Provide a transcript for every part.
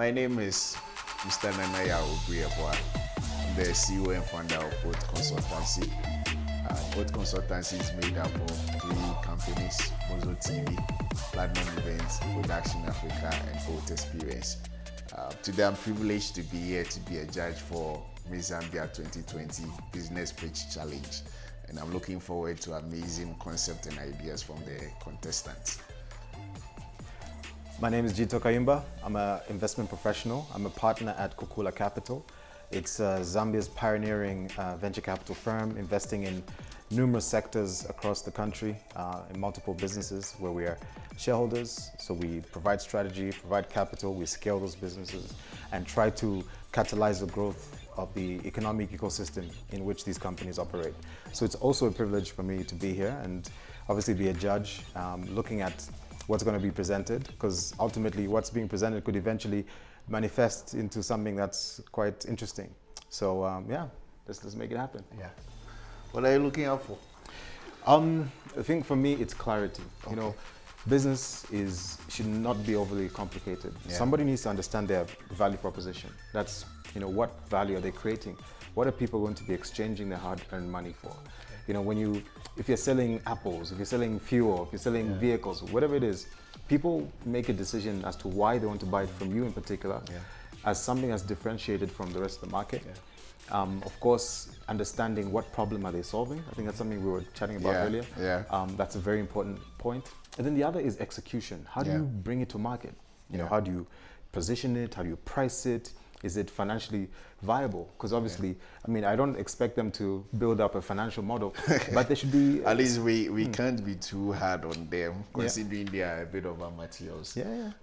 My name is Mr. Nanaya Obriabwa. I'm the CEO and founder of Oat Consultancy. Oat Consultancy is made up of 3 companies: Mozo TV, Platinum Events, Production Africa, and Oat Experience. Today I'm privileged to be here to be a judge for Miss Zambia 2020 Business Pitch Challenge. And I'm looking forward to amazing concepts and ideas from the contestants. My name is Jito Kayumba. I'm an investment professional. I'm a partner at Kukula Capital. It's Zambia's pioneering venture capital firm, investing in numerous sectors across the country, in multiple businesses where we are shareholders. So we provide strategy, provide capital, we scale those businesses and try to catalyze the growth of the economic ecosystem in which these companies operate. So it's also a privilege for me to be here and obviously be a judge, looking at what's going to be presented, because ultimately what's being presented could eventually manifest into something that's quite interesting. So yeah, let's make it happen. Yeah. What are you looking out for? I think for me it's clarity. Okay. You know, business should not be overly complicated. Yeah. Somebody needs to understand their value proposition. That's, you know, what value are they creating? What are people going to be exchanging their hard-earned money for? You know, if you're selling apples, if you're selling fuel, if you're selling vehicles, whatever it is, people make a decision as to why they want to buy it from you in particular, as something that's differentiated from the rest of the market. Of course, understanding what problem are they solving. I think that's something we were chatting about earlier. That's a very important point. And then the other is execution. How do you bring it to market? You know, how do you position it? How do you price it? Is it financially viable? Because obviously, I mean, I don't expect them to build up a financial model, but they should be... At least we can't be too hard on them, considering they are a bit of materials.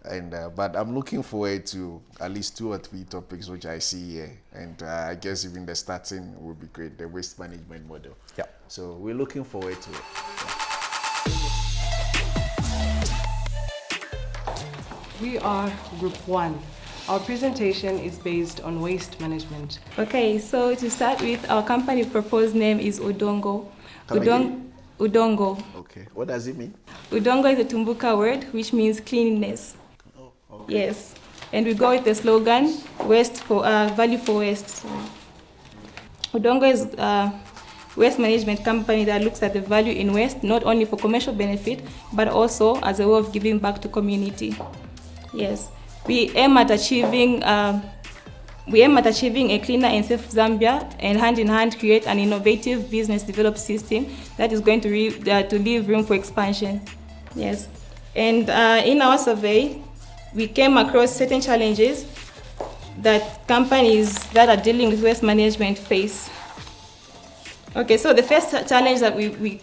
And but I'm looking forward to at least 2 or 3 topics which I see here. And I guess even the starting will be great, the waste management model. So we're looking forward to it. We are Group 1. Our presentation is based on waste management. Okay, so to start with, our company proposed name is Udongo. Udongo. Okay, what does it mean? Udongo is a Tumbuka word which means cleanliness. Yes, and we go with the slogan, waste for value for waste. Udongo is a waste management company that looks at the value in waste, not only for commercial benefit, but also as a way of giving back to community. Yes. We aim at achieving a cleaner and safe Zambia, and hand in hand create an innovative business development system that is going to leave room for expansion. Yes, and in our survey, we came across certain challenges that companies that are dealing with waste management face. Okay, so the first challenge that we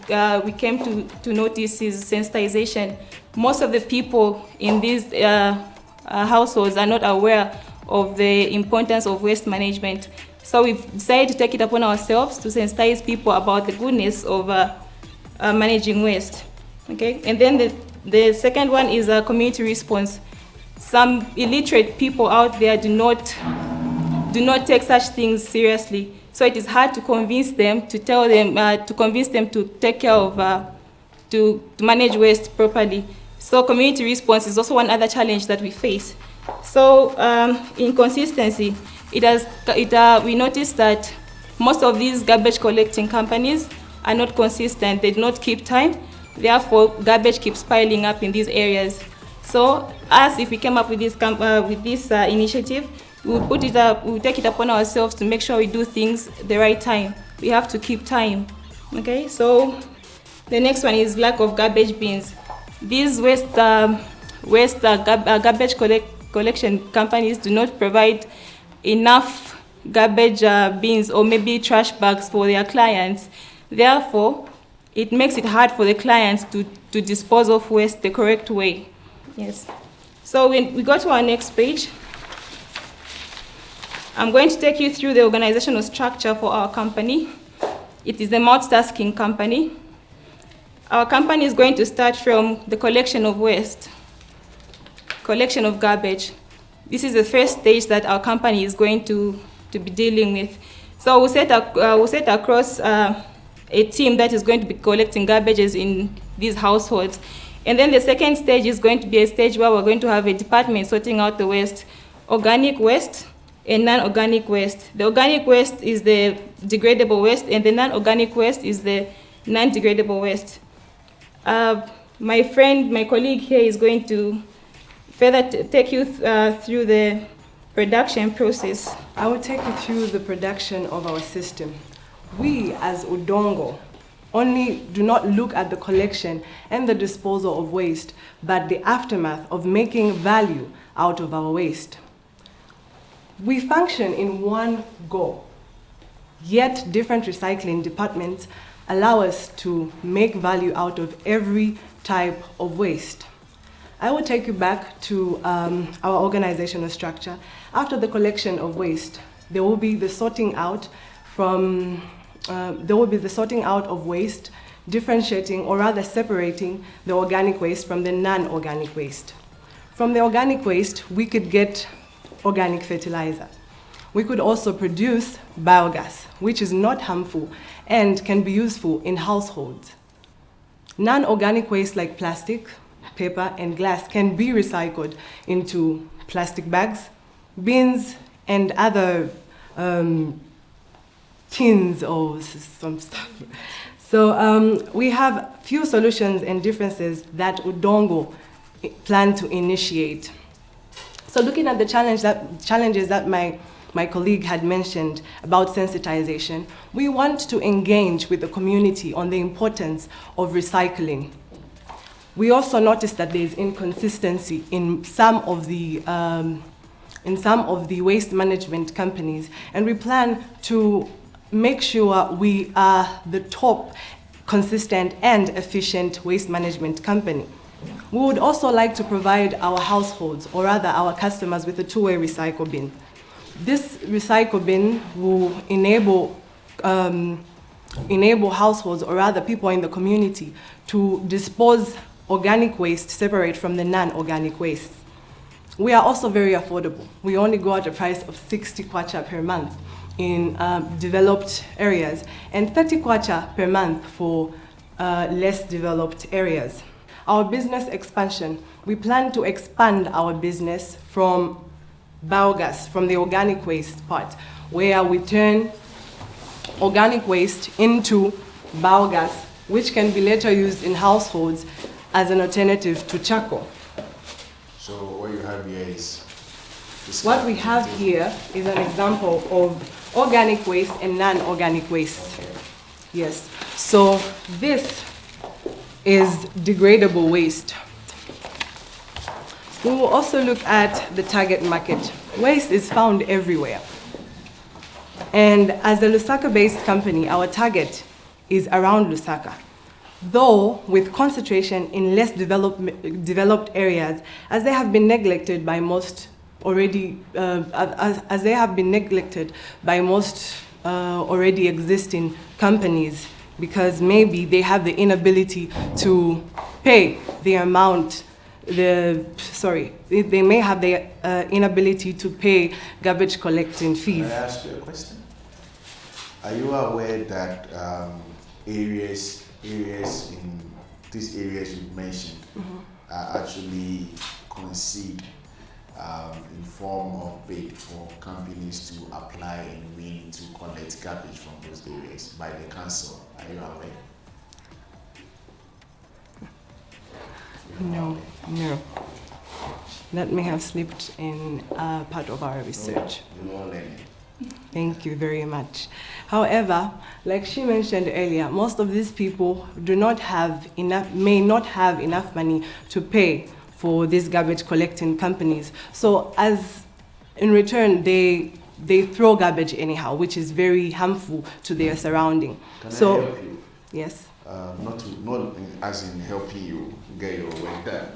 came to notice is sensitization. Most of the people in these households are not aware of the importance of waste management. So we've decided to take it upon ourselves to sensitize people about the goodness of managing waste. Okay, and then the second one is a community response. Some illiterate people out there do not take such things seriously. So it is hard to convince them, to take care of, to manage waste properly. So community response is also one other challenge that we face. So inconsistency, we noticed that most of these garbage collecting companies are not consistent. They do not keep time. Therefore, garbage keeps piling up in these areas. So if we came up with this initiative, we'll take it upon ourselves to make sure we do things the right time. We have to keep time. Okay, so the next one is lack of garbage bins. These garbage collection companies do not provide enough garbage bins or maybe trash bags for their clients. Therefore, it makes it hard for the clients to dispose of waste the correct way. Yes. So when we go to our next page, I'm going to take you through the organizational structure for our company. It is a multitasking company. Our company is going to start from the collection of waste, collection of garbage. This is the first stage that our company is going to be dealing with. So we'll set across a team that is going to be collecting garbages in these households. And then the second stage is going to be a stage where we're going to have a department sorting out the waste organic waste and non-organic waste. The organic waste is the degradable waste, and the non-organic waste is the non-degradable waste. My colleague here is going to further take you through the production process. I will take you through the production of our system. We, as Udongo, only do not look at the collection and the disposal of waste, but the aftermath of making value out of our waste. We function in one go, yet different recycling departments allow us to make value out of every type of waste. I will take you back to our organizational structure. After the collection of waste, there will be the sorting out of waste, differentiating or rather separating the organic waste from the non-organic waste. From the organic waste, we could get organic fertilizer. We could also produce biogas, which is not harmful and can be useful in households. Non-organic waste like plastic, paper, and glass can be recycled into plastic bags, bins, and other tins or some stuff. So we have few solutions and differences that Udongo plan to initiate. So looking at the challenges that my colleague had mentioned about sensitization, we want to engage with the community on the importance of recycling. We also noticed that there is inconsistency in some of the waste management companies, and we plan to make sure we are the top consistent and efficient waste management company. We would also like to provide our households, or rather our customers, with a two-way recycle bin. This recycle bin will enable households, or rather people in the community, to dispose organic waste separate from the non-organic waste. We are also very affordable. We only go at a price of 60 kwacha per month in developed areas and 30 kwacha per month for less developed areas. Our business expansion, we plan to expand our business from biogas, from the organic waste part, where we turn organic waste into biogas, which can be later used in households as an alternative to charcoal. So what you have here is... What we have here is an example of organic waste and non-organic waste. Yes, so this is degradable waste. We will also look at the target market. Waste is found everywhere. And as a Lusaka-based company, our target is around Lusaka, though with concentration in less developed areas, as they have been neglected by most already existing companies, because maybe they have the inability to pay the amount. They may have the inability to pay garbage collecting fees. Can I ask you a question? Are you aware that areas in these areas you mentioned are actually conceived in form of bid for companies to apply and win to collect garbage from those areas by the council? Are you aware? No. That may have slipped in part of our research. You all learning. Thank you very much. However, like she mentioned earlier, most of these people may not have enough money to pay for these garbage collecting companies. So as in return, they throw garbage anyhow, which is very harmful to their surrounding. Can I help you? Yes. Not as in helping you get your work done.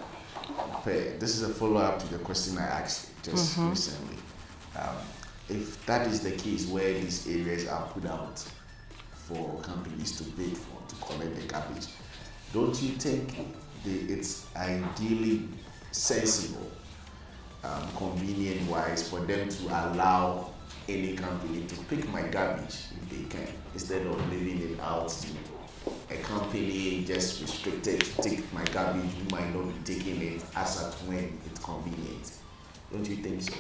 This is a follow-up to the question I asked just recently. If that is the case, where these areas are put out for companies to bid for, to collect the garbage, don't you think it's ideally sensible, convenient-wise, for them to allow any company to pick my garbage if they can, instead of leaving it out to a company just restricted to take my garbage, who might not be taking it as at when it's convenient? Don't you think so?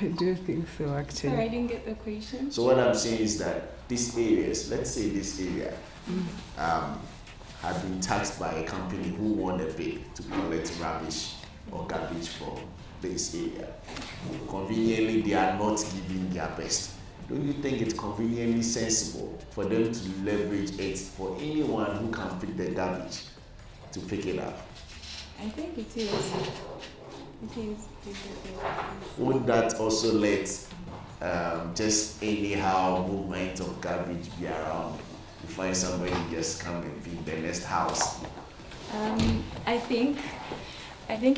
I do think so, actually. Sorry, I didn't get the question. So what I'm saying is that these areas, let's say this area, had been taxed by a company who won a bid to collect rubbish or garbage from this area. Conveniently, they are not giving their best. Don't you think it's conveniently sensible for them to leverage it for anyone who can pick the garbage to pick it up? I think it is. It is. Would that also let just anyhow movement of garbage be around? You find somebody just come and pick the next house. I think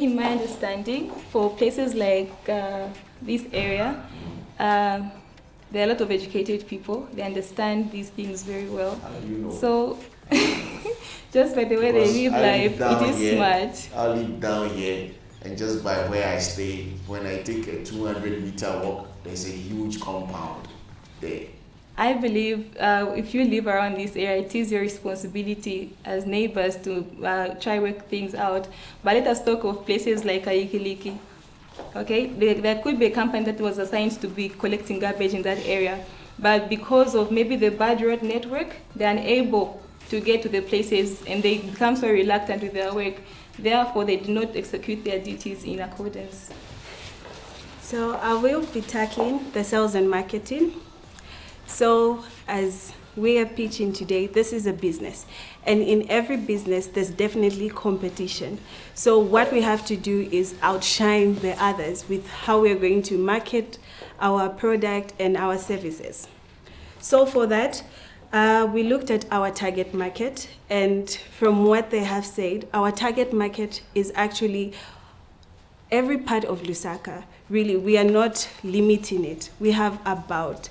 in my understanding, for places like this area, there are a lot of educated people. They understand these things very well. How do you know? So, just by the way Because they live I life, down it is here, smart. I live down here, and just by where I stay, when I take a 200-meter walk, there's a huge compound there. I believe if you live around this area, it is your responsibility as neighbors to try work things out. But let us talk of places like Aikiliki. Okay, there could be a company that was assigned to be collecting garbage in that area, but because of maybe the bad road network, they're unable to get to the places and they become so reluctant with their work. Therefore, they do not execute their duties in accordance. So I will be tackling the sales and marketing. So as we are pitching today, this is a business. And in every business, there's definitely competition. So what we have to do is outshine the others with how we're going to market our product and our services. So for that, we looked at our target market, and from what they have said, our target market is actually every part of Lusaka. Really, we are not limiting it. We have about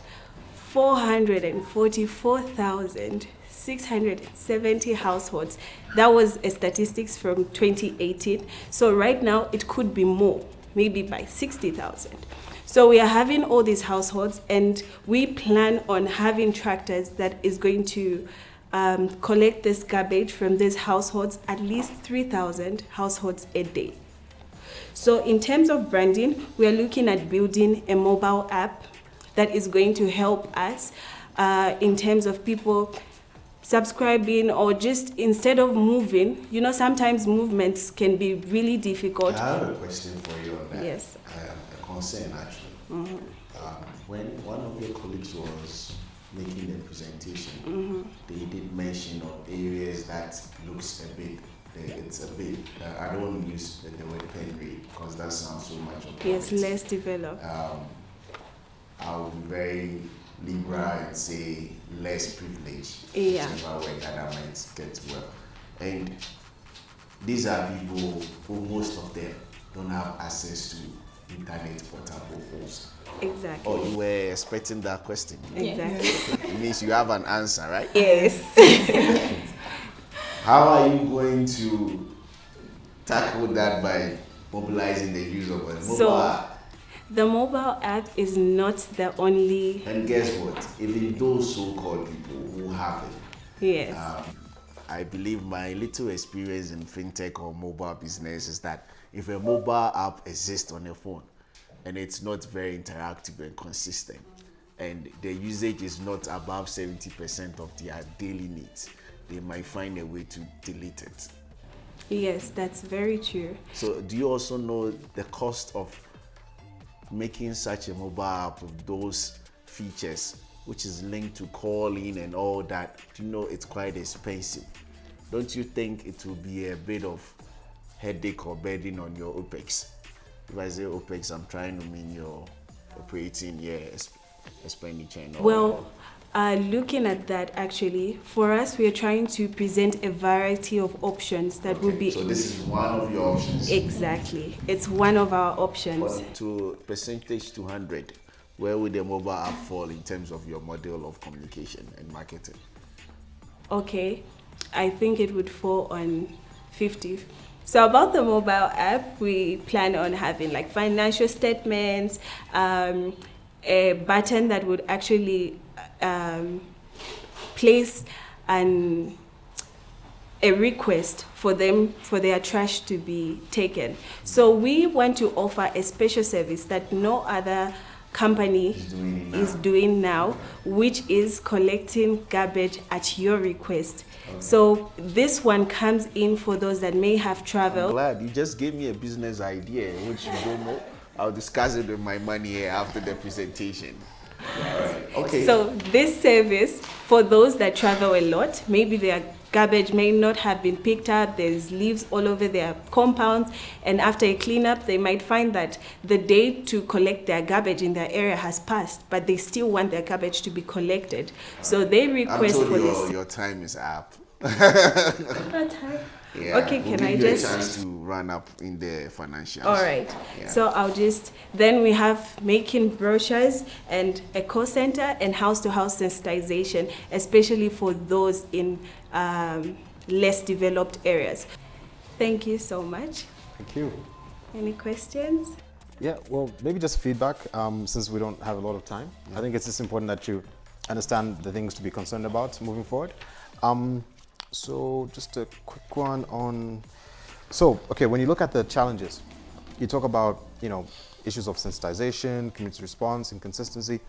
444,670 households. That was a statistics from 2018. So right now it could be more, maybe by 60,000. So we are having all these households, and we plan on having tractors that is going to collect this garbage from these households, at least 3,000 households a day. So in terms of branding, we are looking at building a mobile app that is going to help us in terms of people subscribing, or just instead of moving, sometimes movements can be really difficult. I have a question for you on that. Yes. A concern actually. When one of your colleagues was making the presentation, they did mention of areas that looks a bit, I don't want to use the word penetrate because that sounds so much of Yes, less developed. I would be very liberal and say less privileged. Yeah. Whichever way that I might get well. And these are people who, most of them, don't have access to internet portable phones. Exactly. Oh, you were expecting that question? Exactly. It means you have an answer, right? Yes. How are you going to tackle that by mobilizing the use of a mobile app? The mobile app is not the only. And guess what? Even those so-called people who have it. Yes. I believe my little experience in fintech or mobile business is that if a mobile app exists on a phone and it's not very interactive and consistent, and the usage is not above 70% of their daily needs, they might find a way to delete it. Yes, that's very true. So do you also know the cost of making such a mobile app with those features, which is linked to calling and all that? Do you know it's quite expensive? Don't you think it will be a bit of headache or burden on your OPEX? If I say OPEX, I'm trying to mean your operating expenditure and all Well, looking at that, actually, for us, we are trying to present a variety of options that will be. So this is one of your options. Exactly. It's one of our options. But to percentage 200, where would the mobile app fall in terms of your model of communication and marketing? Okay, I think it would fall on 50. So about the mobile app, we plan on having like financial statements, a button that would actually place a a request for them for their trash to be taken. So we want to offer a special service that no other company is doing now, which is collecting garbage at your request. So this one comes in for those that may have traveled. I'm glad you just gave me a business idea, which you don't know. I'll discuss it with my money here after the presentation. Okay. So this service, for those that travel a lot, maybe their garbage may not have been picked up, there's leaves all over their compounds, and after a cleanup, they might find that the date to collect their garbage in their area has passed, but they still want their garbage to be collected. So they request I'm for told this. your time is up. Yeah, Okay, we'll can I give you just... a chance to run up in the financials. All right. Yeah. So then we have making brochures and a call center and house-to-house sensitization, especially for those in less developed areas. Thank you so much. Thank you. Any questions? Yeah, well, maybe just feedback, since we don't have a lot of time. I think it's just important that you understand the things to be concerned about moving forward. So just a quick one on, okay, when you look at the challenges, you talk about, issues of sensitization, community response, inconsistency.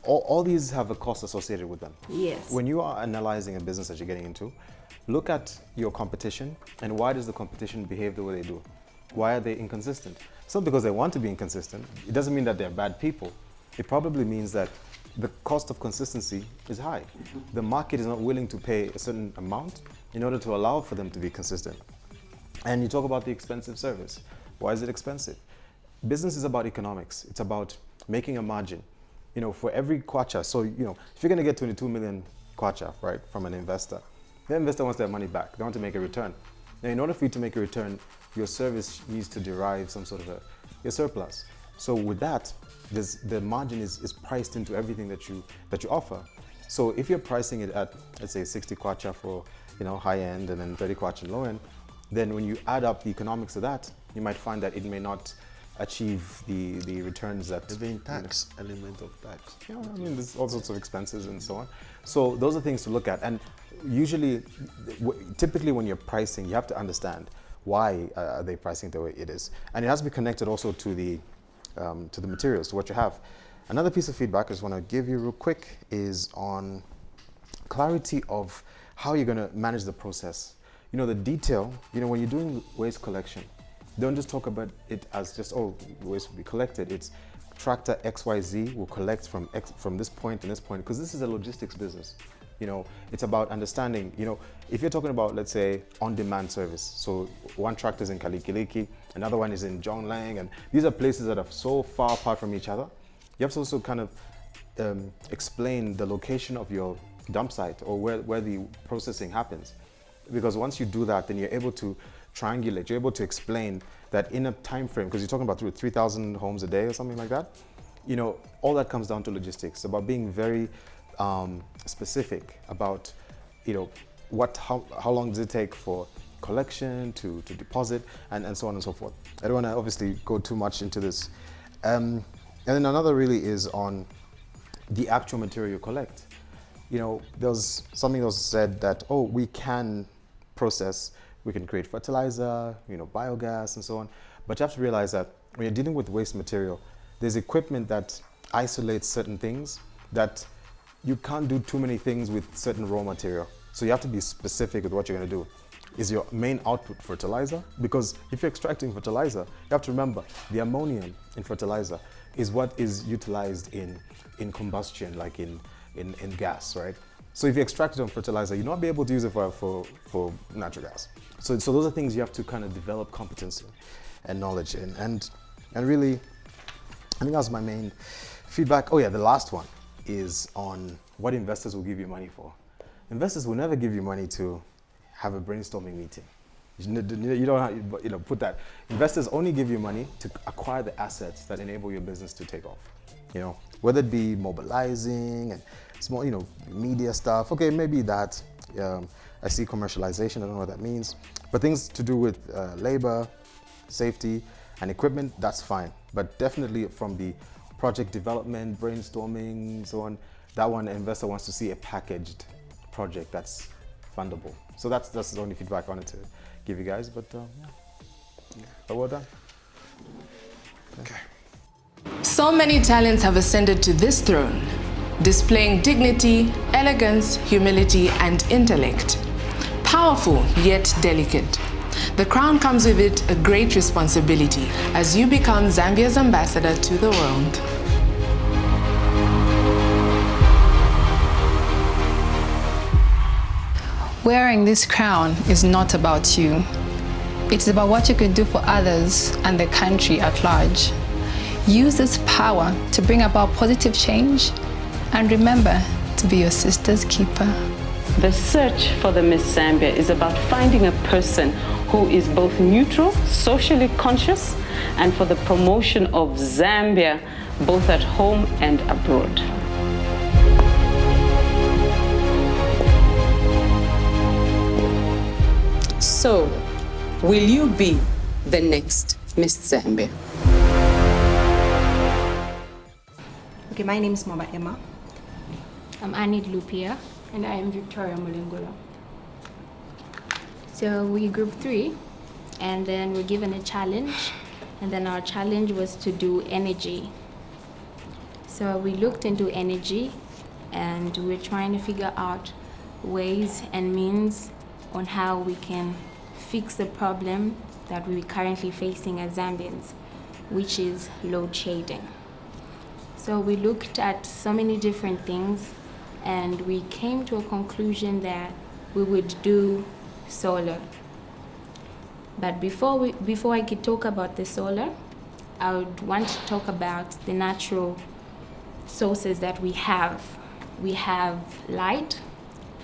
All these have a cost associated with them. Yes. When you are analyzing a business that you're getting into, look at your competition and why does the competition behave the way they do? Why are they inconsistent? It's not because they want to be inconsistent. It doesn't mean that they're bad people. It probably means that the cost of consistency is high. The market is not willing to pay a certain amount in order to allow for them to be consistent. And you talk about the expensive service. Why is it expensive? Business is about economics. It's about making a margin. For every kwacha, so if you're gonna get 22 million kwacha, right, from an investor, the investor wants their money back. They want to make a return. Now, in order for you to make a return, your service needs to derive some sort of a surplus. So with that, the margin is priced into everything that you offer. So if you're pricing it at, let's say, 60 kwacha for high end and then 30 kwacha low end, then when you add up the economics of that, you might find that it may not achieve the returns that... There's been tax, element of tax. Yeah, there's all sorts of expenses and so on. So those are things to look at. And usually, typically when you're pricing, you have to understand why are they pricing the way it is. And it has to be connected also to the materials, to what you have. Another piece of feedback I just want to give you real quick is on clarity of how you're going to manage the process. The detail, when you're doing waste collection, don't just talk about it as just, waste will be collected. It's tractor XYZ will collect from this point and this point, because this is a logistics business. It's about understanding, if you're talking about, let's say, on-demand service, so one tractor is in Kalikiliki, another one is in Jonglang, and these are places that are so far apart from each other. You have to also kind of explain the location of your dump site or where the processing happens. Because once you do that, then you're able to triangulate, you're able to explain that in a time frame, because you're talking about 3,000 homes a day or something like that, all that comes down to logistics, about being very specific about, how long does it take for collection to deposit and so on and so forth. I don't want to obviously go too much into this. And then another really is on the actual material you collect. There's something that was said that, we can process, we can create fertilizer, biogas and so on. But you have to realize that when you're dealing with waste material, there's equipment that isolates certain things that you can't do too many things with certain raw material. So you have to be specific with what you're going to do. Is your main output fertilizer? Because if you're extracting fertilizer, you have to remember the ammonium in fertilizer is what is utilized in combustion, like in gas, right? So if you extract it on fertilizer, you'll not be able to use it for natural gas. So those are things you have to kind of develop competence and knowledge in. And really, I think that was my main feedback. Oh yeah, the last one is on what investors will give you money for. Investors will never give you money to have a brainstorming meeting. You don't have, put that. Investors only give you money to acquire the assets that enable your business to take off. Whether it be mobilizing and small, media stuff. Okay, maybe that. I see commercialization. I don't know what that means. But things to do with labor, safety, and equipment, that's fine. But definitely from the project development, brainstorming, so on, that one, an investor wants to see a packaged project that's fundable. So that's the only feedback I wanted to give you guys, but well done. Okay. So many talents have ascended to this throne, displaying dignity, elegance, humility, and intellect. Powerful yet delicate. The crown comes with it a great responsibility as you become Zambia's ambassador to the world. Wearing this crown is not about you. It's about what you could do for others and the country at large. Use this power to bring about positive change, and remember to be your sister's keeper. The search for the Miss Zambia is about finding a person who is both neutral, socially conscious, and for the promotion of Zambia, both at home and abroad. So, will you be the next Miss Zambia? Okay, my name is Mama Emma. I'm Anid Lupia. And I am Victoria Mulingola. So we group 3, and then we're given a challenge, and then our challenge was to do energy. So we looked into energy, and we're trying to figure out ways and means on how we can fix the problem that we're currently facing as Zambians, which is load shedding. So we looked at so many different things, and we came to a conclusion that we would do solar. But before I could talk about the solar, I would want to talk about the natural sources that we have. We have light,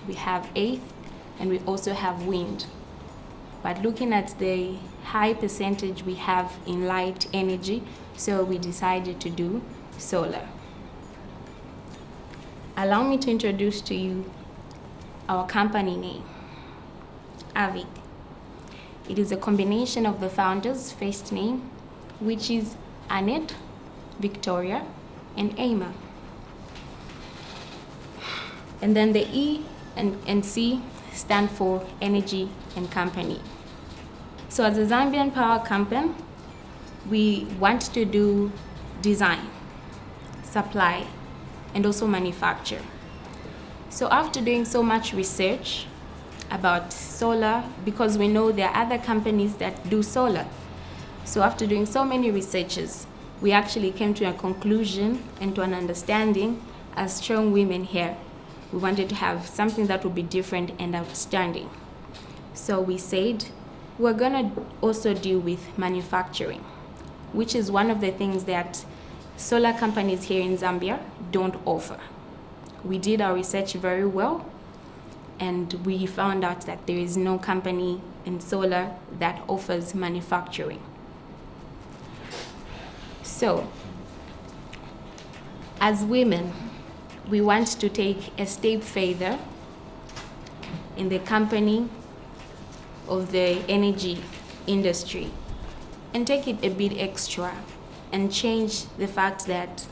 we have earth, and we also have wind. But looking at the high percentage we have in light energy, so we decided to do solar. Allow me to introduce to you our company name, AVIC. It is a combination of the founder's first name, which is Annette, Victoria, and Emma. And then the E and C stand for energy and company. So as a Zambian power company, we want to do design, supply, and also manufacture. So after doing so much research about solar, because we know there are other companies that do solar, so after doing so many researches, we actually came to a conclusion and to an understanding as strong women here. We wanted to have something that would be different and outstanding. So we said, we're gonna also deal with manufacturing, which is one of the things that solar companies here in Zambia don't offer. We did our research very well, and we found out that there is no company in solar that offers manufacturing. So, as women, we want to take a step further in the company of the energy industry and take it a bit extra and change the fact that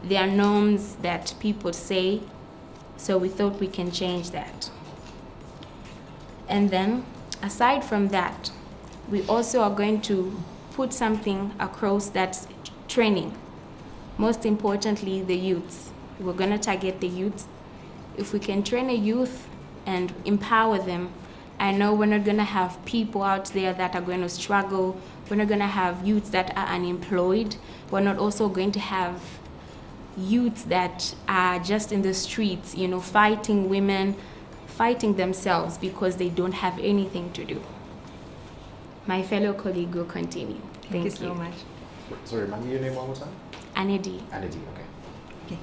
there are norms that people say, so we thought we can change that. And then, aside from that, we also are going to put something across that's training. Most importantly, the youths. We're going to target the youth. If we can train a youth and empower them, I know we're not going to have people out there that are going to struggle. We're not going to have youths that are unemployed. We're not also going to have youths that are just in the streets, fighting women, fighting themselves because they don't have anything to do. My fellow colleague will continue. Thank you so much. Sorry, remember your name one more time? Anedi. Anedi, okay.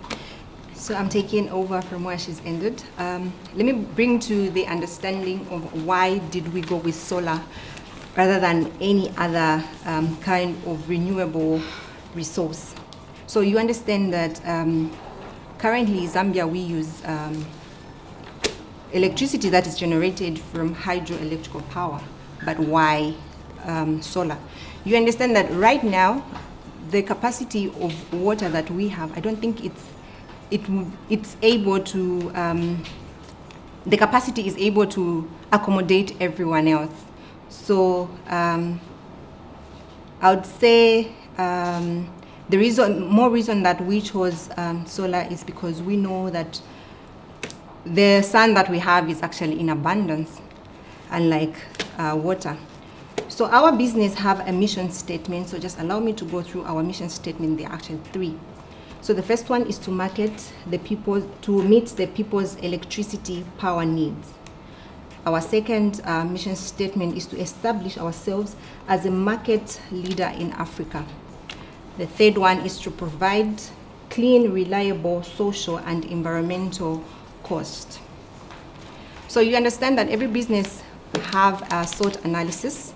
So I'm taking over from where she's ended. Let me bring to the understanding of why did we go with solar rather than any other kind of renewable resource. So you understand that currently Zambia we use electricity that is generated from hydroelectrical power, but why solar? You understand that right now the capacity of water that we have, I don't think it's able to the capacity is able to accommodate everyone else. So I would say more reason that we chose solar is because we know that the sun that we have is actually in abundance, unlike water. So our business have a mission statement. So just allow me to go through our mission statement. There are actually 3. So the first one is to meet the people's electricity power needs. Our second mission statement is to establish ourselves as a market leader in Africa. The third one is to provide clean, reliable social and environmental cost. So you understand that every business have a SWOT analysis.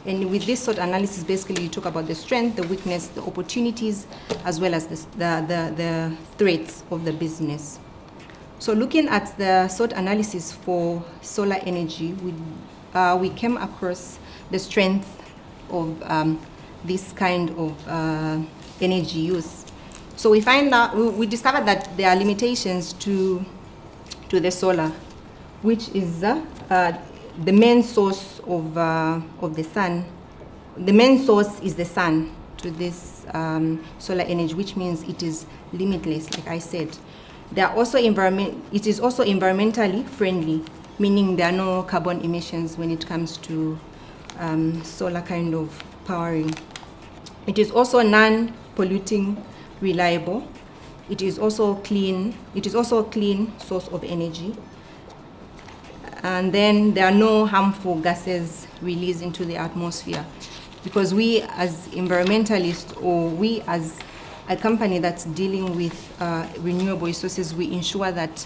And with this SWOT analysis, basically you talk about the strength, the weakness, the opportunities, as well as the threats of the business. So looking at the SWOT analysis for solar energy, we came across the strength of this kind of energy use. So we discovered that there are limitations to the solar, which is the main source of the sun. The main source is the sun to this solar energy, which means it is limitless, like I said. It is also environmentally friendly, meaning there are no carbon emissions when it comes to solar kind of powering. It is also non-polluting, reliable. It is also clean. It is also a clean source of energy. And then there are no harmful gases released into the atmosphere, because we as environmentalists, or we as a company that's dealing with renewable resources, we ensure that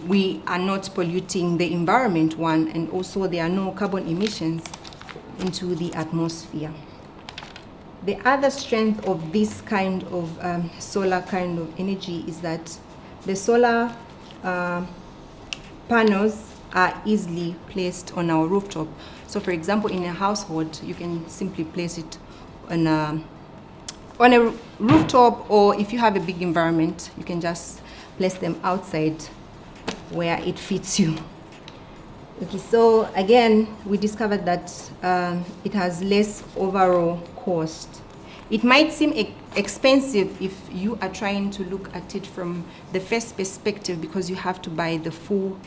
we are not polluting the environment, one, and also there are no carbon emissions into the atmosphere. The other strength of this kind of solar kind of energy is that the solar panels are easily placed on our rooftop. So for example, in a household, you can simply place it on a rooftop, or if you have a big environment, you can just place them outside where it fits you. Okay, so again, we discovered that it has less overall cost. It might seem expensive if you are trying to look at it from the first perspective, because you have to buy the full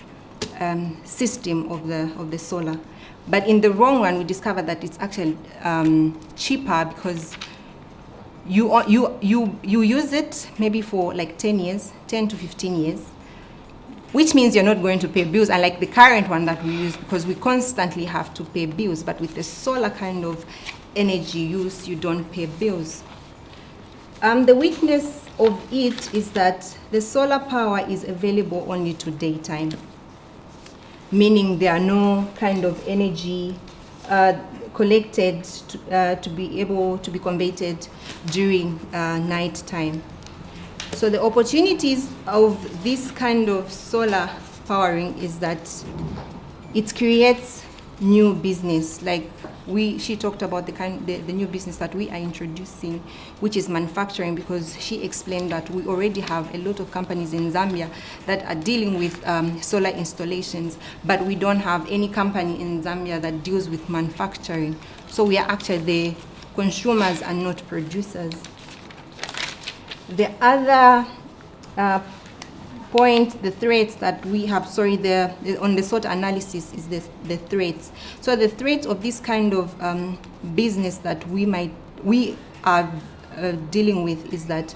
system of the solar. But in the long run, we discovered that it's actually cheaper, because you use it maybe for like 10 to 15 years, which means you're not going to pay bills, unlike the current one that we use, because we constantly have to pay bills. But with the solar kind of energy use, you don't pay bills. The weakness of it is that the solar power is available only to daytime, meaning there are no kind of energy collected to be able to be converted during night time. So the opportunities of this kind of solar powering is that it creates new business. Like she talked about the new business that we are introducing, which is manufacturing, because she explained that we already have a lot of companies in Zambia that are dealing with solar installations, but we don't have any company in Zambia that deals with manufacturing. So we are actually the consumers and not producers. The other point, the threats that we have, on the SWOT analysis is the threats. So the threat of this kind of business that we are dealing with is that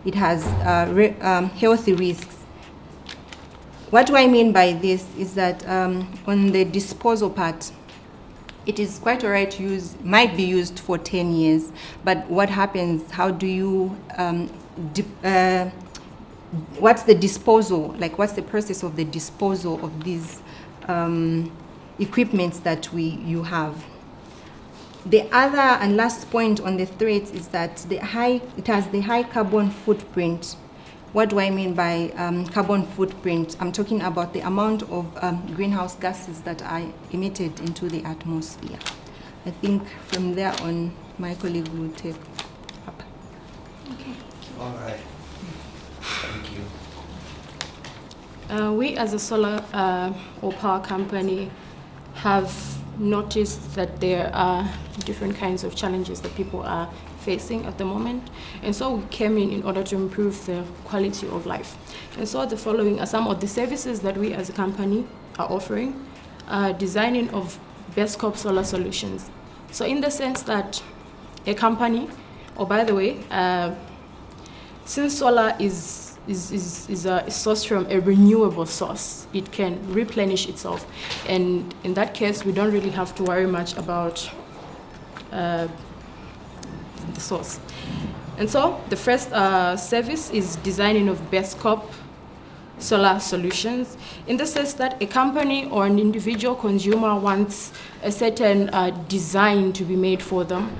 it has healthy risks. What do I mean by this is that on the disposal part, it is quite all right might be used for 10 years, but what happens, how do you, what's the disposal, like what's the process of the disposal of these equipments that you have? The other and last point on the threats is that it has the high carbon footprint. What do I mean by carbon footprint? I'm talking about the amount of greenhouse gases that are emitted into the atmosphere. I think from there on, my colleague will take up. Okay. All right. Thank you. We as a solar or power company have noticed that there are different kinds of challenges that people are facing at the moment, and so we came in order to improve the quality of life. And so the following are some of the services that we as a company are offering. Designing of best scope solar solutions. So in the sense that a company, or by the way, since solar is a source from a renewable source, it can replenish itself, and in that case we don't really have to worry much about the source. And so the first service is designing of best scope solar solutions, in the sense that a company or an individual consumer wants a certain design to be made for them.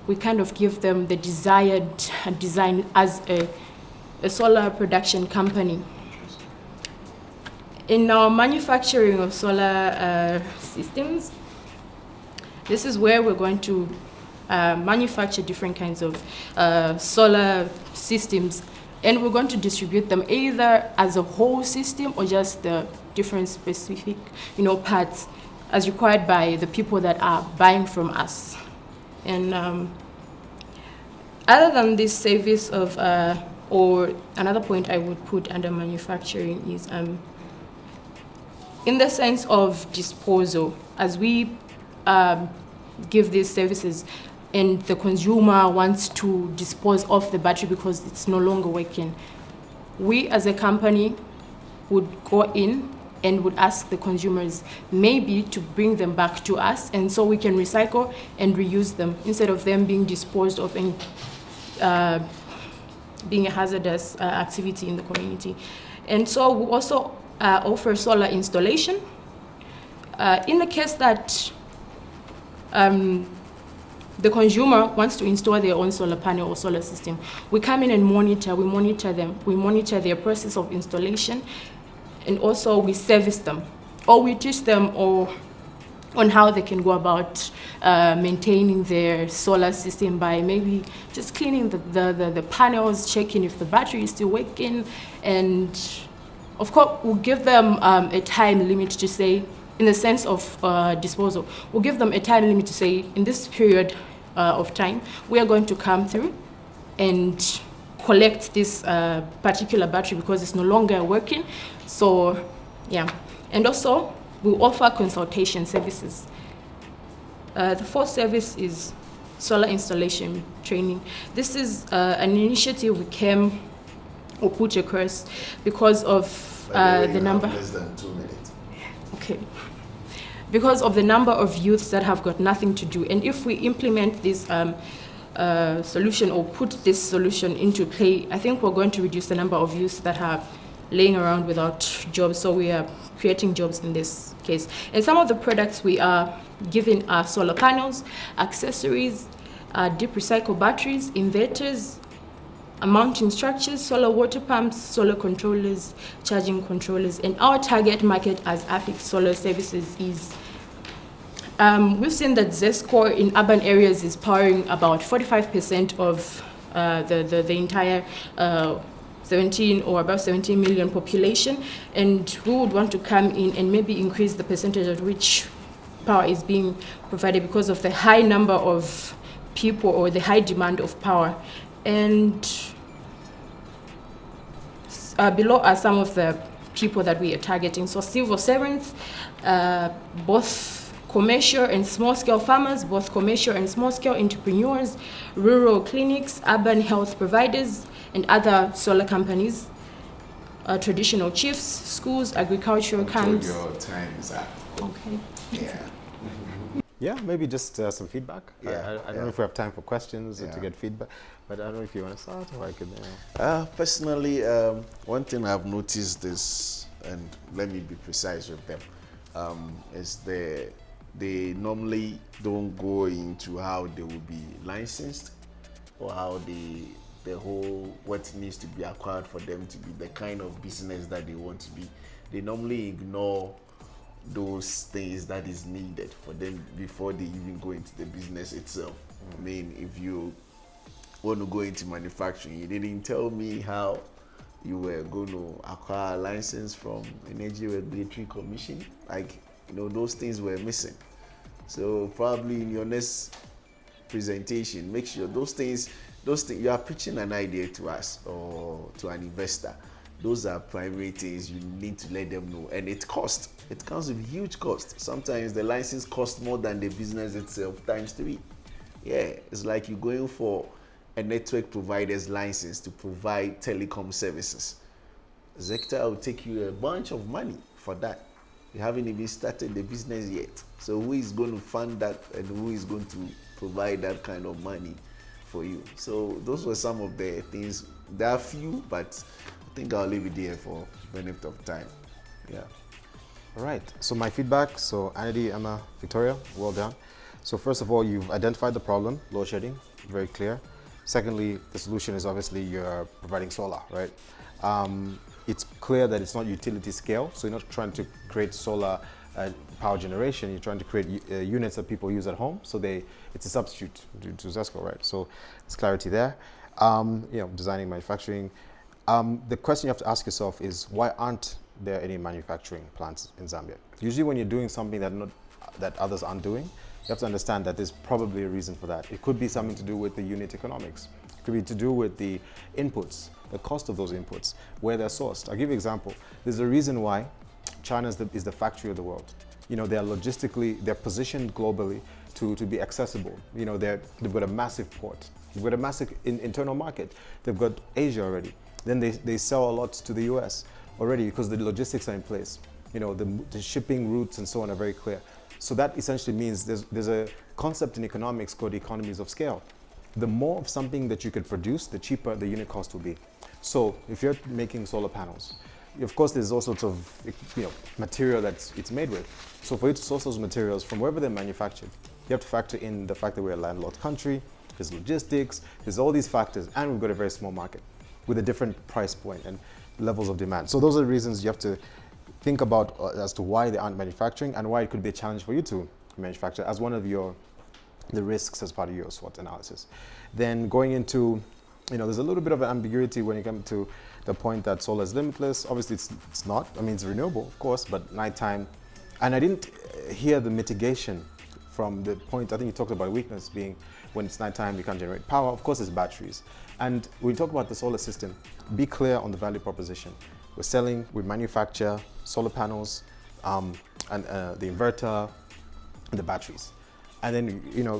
We kind of give them the desired design as a solar production company. In our manufacturing of solar systems, this is where we're going to manufacture different kinds of solar systems, and we're going to distribute them either as a whole system or just the different specific, parts as required by the people that are buying from us. And other than this service of, or another point I would put under manufacturing is in the sense of disposal, as we give these services and the consumer wants to dispose of the battery because it's no longer working, we as a company would go in and would ask the consumers maybe to bring them back to us, and so we can recycle and reuse them instead of them being disposed of and being a hazardous activity in the community. And so we also offer solar installation. In the case that the consumer wants to install their own solar panel or solar system, we come in and we monitor them. We monitor their process of installation, and also we service them, or we teach them on how they can go about maintaining their solar system by maybe just cleaning the panels, checking if the battery is still working, and of course we'll give them a time limit to say, in the sense of disposal, we'll give them a time limit to say, in this period of time, we are going to come through and collect this particular battery because it's no longer working. So, yeah. And also, we offer consultation services. The fourth service is solar installation training. This is an initiative we came or put across because of the number. Less than 2 minutes. Okay. Because of the number of youths that have got nothing to do. And if we implement this solution or put this solution into play, I think we're going to reduce the number of youths that are laying around without jobs. So we are creating jobs in this case. And some of the products we are giving are solar panels, accessories, deep recycle batteries, inverters, mounting structures, solar water pumps, solar controllers, charging controllers. And our target market as AFIC Solar Services is, we've seen that ZESCO in urban areas is powering about 45% of the entire 17 or above 17 million population, and we would want to come in and maybe increase the percentage at which power is being provided because of the high number of people or the high demand of power. And below are some of the people that we are targeting. So civil servants, both commercial and small-scale farmers, both commercial and small-scale entrepreneurs, rural clinics, urban health providers, and other solar companies, traditional chiefs, schools, agricultural camps. Your time is up. Okay. Yeah. Yeah, maybe just some feedback. Yeah, I don't know if we have time for questions or to get feedback, but I don't know if you want to start or I could. Personally, one thing I've noticed is, and let me be precise with them, is they normally don't go into how they will be licensed or how the whole what needs to be acquired for them to be the kind of business that they want to be. They normally ignore those things that is needed for them before they even go into the business itself. I mean, if you want to go into manufacturing, you didn't tell me how you were going to acquire a license from Energy Regulatory Commission. Like, those things were missing. So probably in your next presentation, make sure those things you are pitching an idea to us or to an investor. Those are primary things you need to let them know, and it comes with huge cost. Sometimes the license costs more than the business itself times 3. Yeah, it's like you're going for a network provider's license to provide telecom services. Zector will take you a bunch of money for that. You haven't even started the business yet. So who is going to fund that, and who is going to provide that kind of money for you? So those were some of the things. There are few, but I think I'll leave it there for benefit of time. Yeah. All right. So my feedback. So Andy, Emma, Victoria, well done. So first of all, you've identified the problem, load shedding, very clear. Secondly, the solution is obviously you're providing solar, right? It's clear that it's not utility scale, so you're not trying to create solar power generation. You're trying to create units that people use at home, so it's a substitute to ZESCO, right? So there's clarity there. Designing, manufacturing. The question you have to ask yourself is, why aren't there any manufacturing plants in Zambia? Usually when you're doing something that others aren't doing, you have to understand that there's probably a reason for that. It could be something to do with the unit economics. It could be to do with the inputs, the cost of those inputs, where they're sourced. I'll give you an example. There's a reason why China is the factory of the world. They're positioned globally to be accessible. They've got a massive port. They've got a massive internal market. They've got Asia already. Then they sell a lot to the US already because the logistics are in place. The shipping routes and so on are very clear. So that essentially means there's a concept in economics called economies of scale. The more of something that you could produce, the cheaper the unit cost will be. So if you're making solar panels, of course there's all sorts of material that it's made with. So for you to source those materials from wherever they're manufactured, you have to factor in the fact that we're a landlocked country, there's logistics, there's all these factors, and we've got a very small market with a different price point and levels of demand. So those are the reasons you have to think about as to why they aren't manufacturing and why it could be a challenge for you to manufacture as one of the risks as part of your SWOT analysis. Then going into, there's a little bit of an ambiguity when you come to the point that solar is limitless. Obviously it's not. I mean, it's renewable, of course, but nighttime. And I didn't hear the mitigation from the point, I think you talked about weakness being when it's nighttime, you can't generate power. Of course, it's batteries. And when you talk about the solar system, be clear on the value proposition. We manufacture solar panels, and the inverter, and the batteries. And then,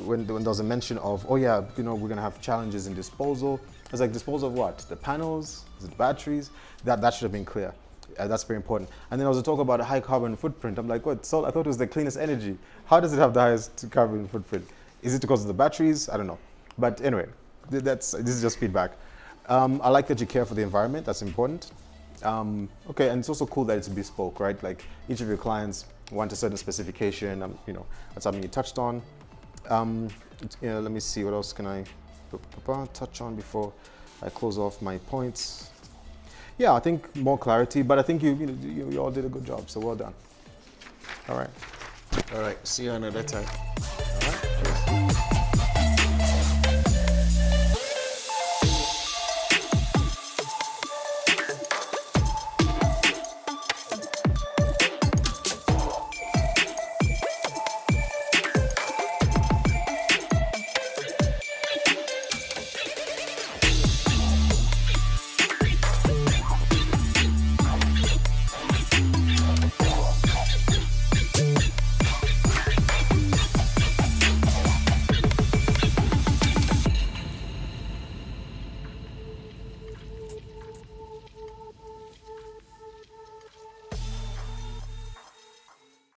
when there was a mention of, we're going to have challenges in disposal. I was like, disposal of what? The panels? Is it the batteries? That should have been clear. That's very important. And then there was a talk about a high carbon footprint. I'm like, what? So I thought it was the cleanest energy. How does it have the highest carbon footprint? Is it because of the batteries? I don't know. But anyway, this is just feedback. I like that you care for the environment. That's important. Okay, and it's also cool that it's bespoke, right? Like each of your clients want a certain specification. That's something you touched on. Let me see, what else can I touch on before I close off my points? Yeah, I think more clarity, but I think you all did a good job, so well done. All right. See you another time. All right.